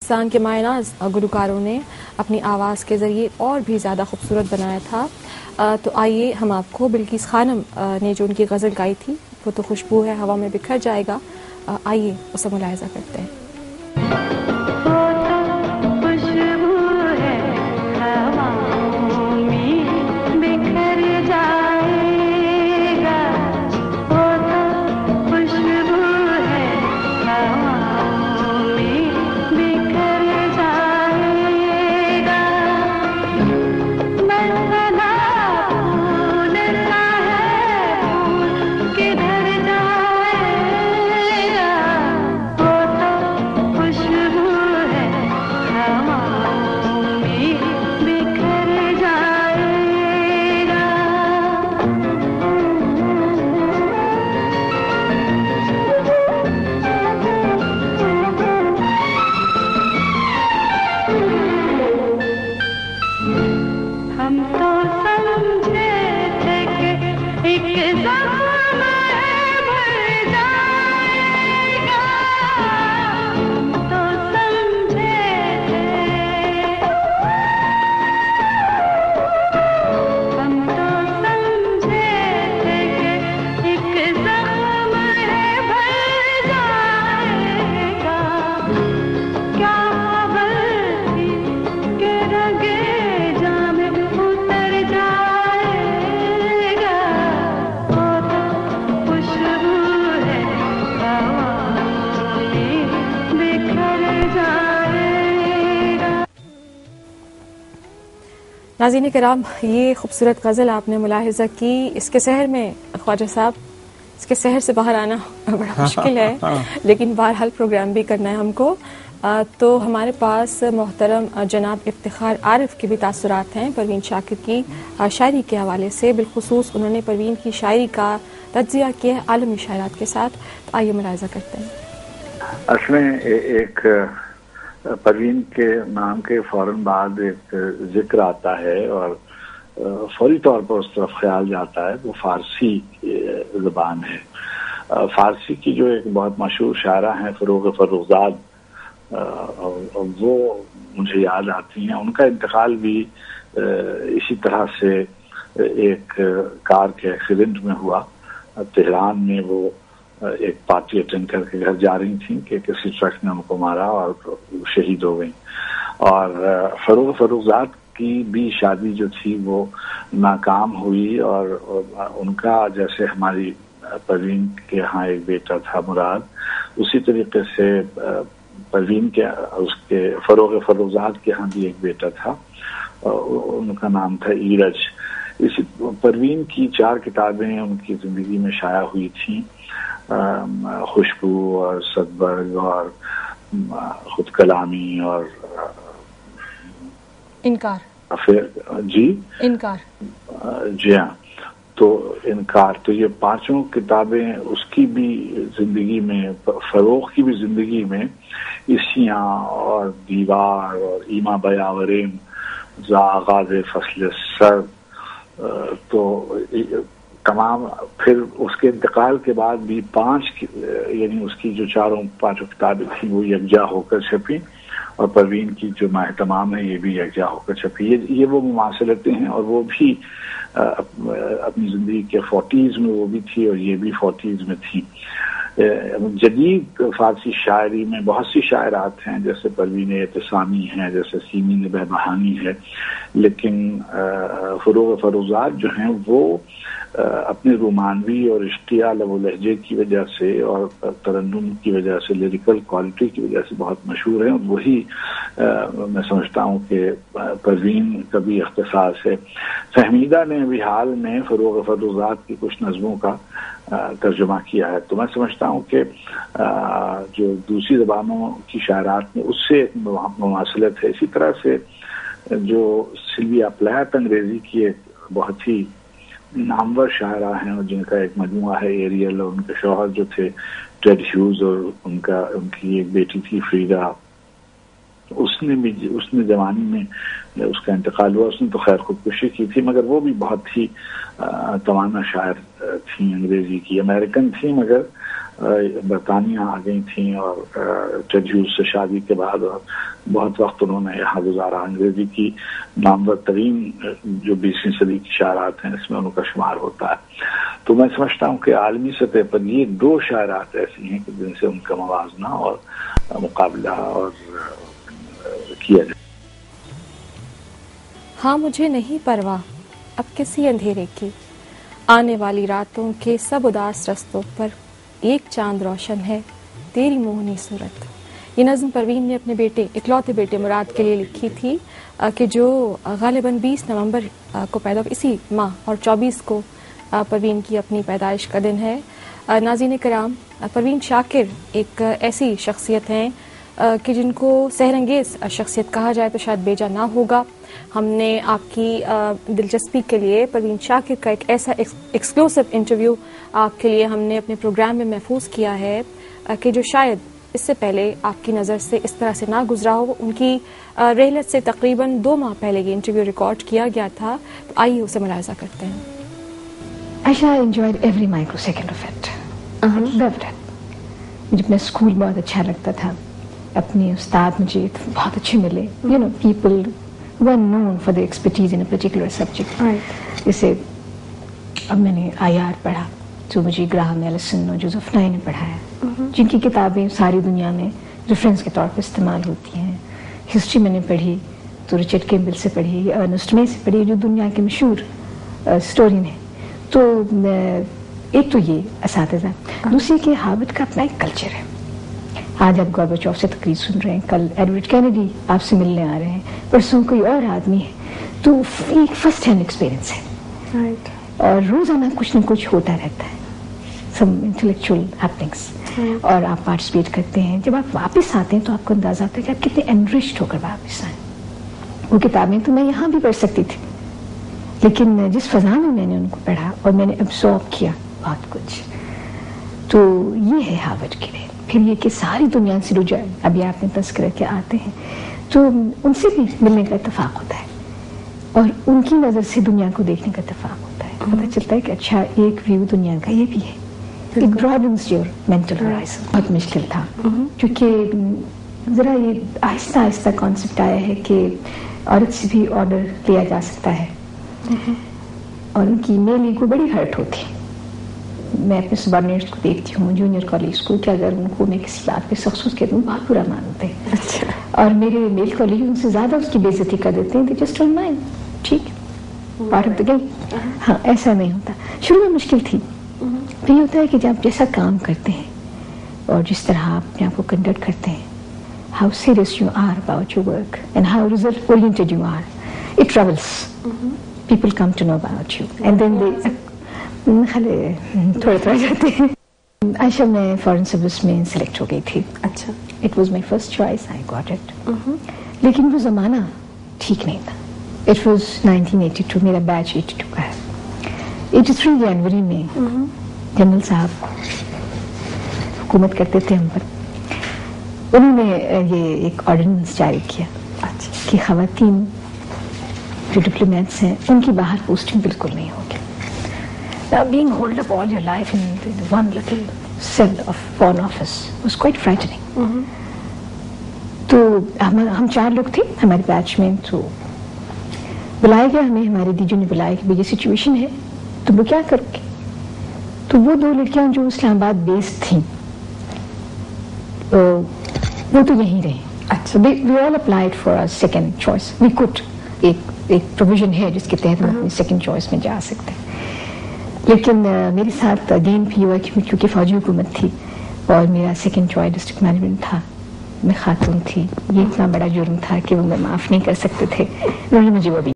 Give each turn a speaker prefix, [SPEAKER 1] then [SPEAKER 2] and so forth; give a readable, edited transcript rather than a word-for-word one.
[SPEAKER 1] پاکستان کے مایناز گلوکاروں نے اپنی آواز کے ذریعے اور بھی زیادہ خوبصورت بنایا تھا. تو آئیے ہم آپ کو بلقیس خانم نے جو ان کی غزل گائی تھی وہ تو خوشبو ہے ہوا میں بکھر جائے گا، آئیے اسے ملاحظہ کرتے ہیں. ناظرین کرام، یہ خوبصورت غزل آپ نے ملاحظہ کی. اس کے سحر میں خواجہ صاحب، اس کے سحر سے باہر آنا بڑا مشکل ہے، لیکن بہرحال پروگرام بھی کرنا ہے ہم کو. تو ہمارے پاس محترم جناب افتخار عارف کے بھی تاثرات ہیں پروین شاکر کی شاعری کے حوالے سے. بالخصوص انہوں نے پروین کی شاعری کا تجزیہ کیا ہے عالمی شاعرات کے ساتھ. تو آئیے ملاحظہ کرتے ہیں.
[SPEAKER 2] اصل میں ایک پروین کے نام کے فوراً بعد ایک ذکر آتا ہے اور فوری طور پر اس طرف خیال جاتا ہے، وہ فارسی زبان ہے. فارسی کی جو ایک بہت مشہور شاعرہ ہیں فروغ فروغزاد، وہ مجھے یاد آتی ہیں. ان کا انتقال بھی اسی طرح سے ایک کار کے ایکسیڈنٹ میں ہوا. تہران میں وہ ایک پارٹی اٹینڈ کر کے گھر جا رہی تھیں کہ کسی ٹرک نے ان کو مارا اور شہید ہو گئیں. اور فروغ فروغزاد کی بھی شادی جو تھی وہ ناکام ہوئی، اور ان کا جیسے ہماری پروین کے ہاں ایک بیٹا تھا مراد، اسی طریقے سے پروین کے اس کے فروغ فروغزاد کے ہاں بھی ایک بیٹا تھا، ان کا نام تھا ایرج. اسی پروین کی 4 کتابیں ان کی زندگی میں شائع ہوئی تھیں، خوشبو اور صدبرگ اور خود کلامی اور
[SPEAKER 1] انکار.
[SPEAKER 2] جی ہاں، تو انکار. تو یہ 5 کتابیں اس کی بھی زندگی میں، فروغ کی بھی زندگی میں، اسیاں اور دیوار اور ایما بیاوریم ذا آغاز فصل سرد، تو تمام. پھر اس کے انتقال کے بعد بھی 5 یعنی اس کی جو 4-5 کتابیں تھیں وہ یکجا ہو کر چھپی، اور پروین کی جو ماہ تمام ہے یہ بھی یکجا ہو کر چھپی. یہ وہ مماثلتیں ہیں، اور وہ بھی اپنی زندگی کے 40s میں وہ بھی تھی اور یہ بھی 40s میں تھی. جدید فارسی شاعری میں بہت سی شاعرات ہیں، جیسے پروین اعتصامی ہیں، جیسے سیمین بہبہانی ہے، لیکن فروغ فروغزاد جو ہیں وہ اپنے رومانوی اور اشتعاء لب و لہجے کی وجہ سے اور ترنم کی وجہ سے، لیریکل کوالٹی کی وجہ سے بہت مشہور ہیں. اور وہی میں سمجھتا ہوں کہ پروین کا بھی اختصاص ہے. فہمیدہ نے بھی حال میں فروغ فروغزاد کی کچھ نظموں کا ترجمہ کیا ہے. تو میں سمجھتا ہوں کہ جو دوسری زبانوں کی شاعرات میں اس سے ایک مماثلت ہے. اسی طرح سے جو سلویا پلیت انگریزی کی ایک بہت ہی نامور شاعرہ ہیں، اور جن کا ایک مجموعہ ہے ایریل، اور ان کے شوہر جو تھے ٹیڈ ہیوز، اور ان کی ایک بیٹی تھی فریڈا. اس نے جوانی میں اس کا انتقال ہوا. اس نے تو خیر خودکشی کی تھی، مگر وہ بھی بہت ہی توانا شاعر تھیں، انگریزی کی، امریکن تھیں مگر برطانیہ آ گئی تھیں اور جج ہیوز سے شادی کے بعد، اور بہت وقت انہوں نے یہاں گزارا. انگریزی کی نامور ترین جو 20ویں صدی کی شاعرات ہیں اس میں ان کا شمار ہوتا ہے. تو میں سمجھتا ہوں کہ عالمی سطح پر یہ 2 شاعرات ایسی ہیں کہ جن سے ان کا موازنہ اور مقابلہ اور کیا جائے.
[SPEAKER 1] ہاں مجھے نہیں پرواہ اب کسی اندھیرے کی، آنے والی راتوں کے سب اداس رستوں پر ایک چاند روشن ہے تیری موہنی صورت. یہ نظم پروین نے اپنے بیٹے، اکلوتے بیٹے مراد کے لیے لکھی تھی کہ جو غالباً 20 نومبر کو پیدا ہوا، اسی ماہ، اور 24 کو پروین کی اپنی پیدائش کا دن ہے. ناظرین کرام، پروین شاکر ایک ایسی شخصیت ہیں کہ جن کو سحر انگیز شخصیت کہا جائے تو شاید بیجا نہ ہوگا. ہم نے آپ کی دلچسپی کے لیے پروین شاکر کا ایک ایسا ایکسکلوسیو انٹرویو آپ کے لیے ہم نے اپنے پروگرام میں محفوظ کیا ہے کہ جو شاید اس سے پہلے آپ کی نظر سے اس طرح سے نہ گزرا ہو. ان کی رحلت سے تقریباً 2 ماہ پہلے یہ انٹرویو ریکارڈ کیا گیا تھا. تو آئیے اسے ملاحظہ کرتے ہیں.
[SPEAKER 3] عائشہ I enjoyed every microsecond of it. I loved it. مجھے اپنا اسکول بہت اچھا لگتا تھا، اپنے استاد مجھے بہت اچھے ملے. You know, people who are known for their expertise in a particular subject. جیسے اب میں نے IR پڑھا جو مجھے گراہم ایلسن اور جوزف نائے نے پڑھایا، جن کی کتابیں ساری دنیا میں ریفرنس کے طور پر استعمال ہوتی ہیں. ہسٹری میں نے پڑھی تو رچرڈ کیمبل سے پڑھی، ارنسٹ مے سے پڑھی، جو دنیا کے مشہور ہسٹورین ہیں. تو ایک تو یہ اساتذہ، دوسری کہ ہارورڈ کا اپنا ایک کلچر ہے. آج آپ گورباچوف سے تقریر سن رہے ہیں، کل ایڈورڈ کینیڈی آپ سے ملنے آ رہے ہیں، پرسوں کوئی اور آدمی ہے. تو ایک فرسٹ ہینڈ ایکسپیرئنس ہے، اور روزانہ کچھ نہ کچھ ہوتا رہتا ہے، سم انٹلیکچوئل ہیپننگس، اور آپ پارٹیسپیٹ کرتے ہیں. جب آپ واپس آتے ہیں تو آپ کو اندازہ ہوتا ہے کہ آپ کتنے انرچڈ ہو کر واپس آئیں. وہ کتابیں تو میں یہاں بھی پڑھ سکتی تھی، لیکن جس فضا میں نے ان کو پڑھا اور میں نے ابزارب کیا بہت کچھ، تو یہ ہے ہارورڈ کے لیے. پھر یہ کہ ساری دنیا سے رجوع، ابھی آپ نے تذکرہ کے آتے ہیں تو ان سے بھی ملنے کا اتفاق ہوتا ہے، اور ان کی نظر سے دنیا کو دیکھنے کا اتفاق ہوتا ہے. پتہ چلتا ہے کہ اچھا ایک ویو دنیا کا یہ بھی ہے. It broadens your mental horizon. بہت مشکل تھا کیونکہ ذرا یہ آہستہ آہستہ کانسیپٹ آیا ہے کہ عورت سے بھی آرڈر لیا جا سکتا ہے، اور ان کی میل ایگو بڑی ہرٹ ہوتی. میں اپنے سبارڈینیٹس کو دیکھتی ہوں جونیئر کالج کو کہ اگر ان کو میں کسی بات پہ سخصوص کہتی ہوں بہت برا مانتے ہیں، اور میرے میل کالج ان سے زیادہ اس کی بے عزتی کر دیتے ہیں. جسٹ ڈونٹ مائنڈ، ٹھیک ہے، پارٹ آف دا گیم. ہاں ایسا نہیں ہوتا. شروع میں مشکل تھی. پھر یہ ہوتا ہے کہ جب جیسا کام کرتے ہیں اور جس طرح آپ اپنے آپ کو کنڈکٹ کرتے ہیں، how serious you are about your work and how result oriented you are, it travels. People come to know about you and then they تھوڑا جاتے ہیں. عائشہ میں فارن سروس میں سلیکٹ ہو گئی تھی.
[SPEAKER 1] اچھا.
[SPEAKER 3] It was my first choice, I got it. لیکن وہ زمانہ ٹھیک نہیں تھا. It was 1982, میرا بیچ 82 کا ہے. 83 جنوری میں جنرل صاحب حکومت کرتے تھے ہم پر، انہوں نے یہ ایک آرڈیننس جاری کیا کہ خواتین جو ڈپلومیٹس ہیں ان کی باہر پوسٹنگ بالکل نہیں ہوگی. Being holed up all your life in one little cell of Foreign Office was quite frightening. تو ہم 4 لوگ تھے ہمارے بیچ میں. تو بلایا گیا ہمیں، ہمارے دیجو نے بلایا کہ یہ سچویشن ہے تم لوگ کیا کرو گے. تو وہ 2 لڑکیاں جو اسلام آباد بیسڈ تھیں وہ تو یہیں رہیں. اچھا. we all applied for a second choice. we could ایک پروویژن ہے جس کے تحت ہم اپنی سیکنڈ چوائس میں جا سکتے ہیں. لیکن میرے ساتھ اگین بھی ہوا کیونکہ فوجی حکومت تھی اور میرا سیکنڈ چوائس ڈسٹرکٹ مینجمنٹ تھا. میں خاتون تھی، یہ اتنا بڑا جرم تھا کہ وہ میں معاف نہیں کر سکتے تھے. انہوں نے مجھے وہ بھی